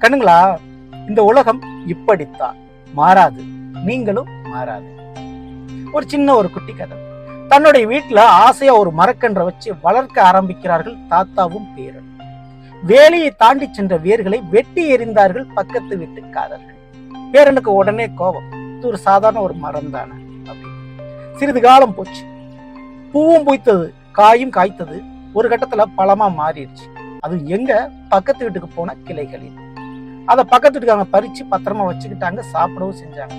கண்ணுங்களா, இந்த உலகம் இப்படித்தான், மாறாது, நீங்களும் மாறாது. ஒரு சின்ன ஒரு குட்டி கதை. தன்னுடைய வீட்டுல ஆசையா ஒரு மரக்கன்றை வச்சு வளர்க்க ஆரம்பிக்கிறார்கள் தாத்தாவும் பேரன். வேலையை தாண்டி சென்ற வேர்களை வெட்டி எறிந்தார்கள் பக்கத்து வீட்டுக்காரர்கள். பேரனுக்கு உடனே கோபம், இது ஒரு சாதாரண ஒரு மரம் தானே அப்படின்னு. சிறிது காலம் போச்சு. பூவும் பூய்த்தது, காயும் காய்த்தது. ஒரு கட்டத்துல பழமா மாறிடுச்சு. அது எங்க? பக்கத்து வீட்டுக்கு போன கிளைகளில். அதை பக்கத்து வீட்டுக்காங்க பறிச்சு பத்திரமா வச்சுக்கிட்டாங்க, சாப்பிடவும் செஞ்சாங்க.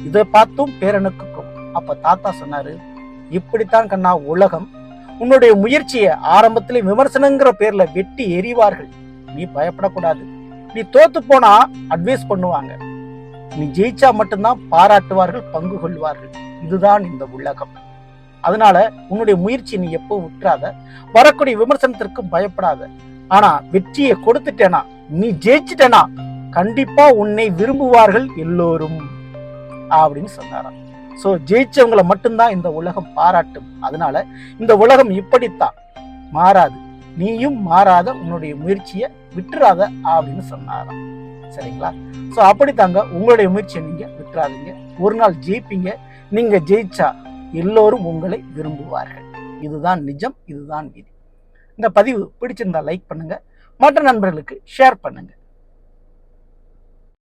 இதை பார்த்தும் பேரனுக்கு கோபம். அப்ப தாத்தா சொன்னாரு, இப்படித்தான் கண்ணா உலகம். உன்னுடைய முயற்சியை ஆரம்பத்திலே விமர்சனங்கிற பேர்ல வெட்டி எறிவார்கள். நீ பயப்படக்கூடாது. நீ தோத்து போனா அட்வைஸ் பண்ணுவாங்க, நீ ஜெயிச்சா மட்டும்தான் பாராட்டுவார்கள், பங்கு கொள்வார்கள். இதுதான் இந்த உலகம். அதனால உன்னுடைய முயற்சி நீ எப்போ விட்டுறாத, வரக்கூடிய விமர்சனத்திற்கு பயப்படாத. ஆனா வெற்றியை கொடுத்துட்டேனா, நீ ஜெயிச்சுட்டேனா, கண்டிப்பா உன்னை விரும்புவார்கள் எல்லோரும் அப்படின்னு சொன்னாராம். சோ ஜெயிச்சவங்களை மட்டும்தான் இந்த உலகம் பாராட்டும். அதனால இந்த உலகம் இப்படித்தான், மாறாது, நீயும் மாறாத, உன்னுடைய முயற்சியை விட்டுறாத அப்படின்னு சொன்னாராம். சரிங்களா? சோ அப்படித்தாங்க, உங்களுடைய முயற்சியை நீங்க விட்டுறாதீங்க. ஒரு நாள் ஜெயிப்பீங்க. நீங்க ஜெயிச்சா எல்லோரும் உங்களை விரும்புவார்கள். இதுதான் நிஜம், இதுதான் விதி. இந்த பதிவு பிடிச்சிருந்தா லைக் பண்ணுங்க, மற்ற நண்பர்களுக்கு ஷேர் பண்ணுங்க.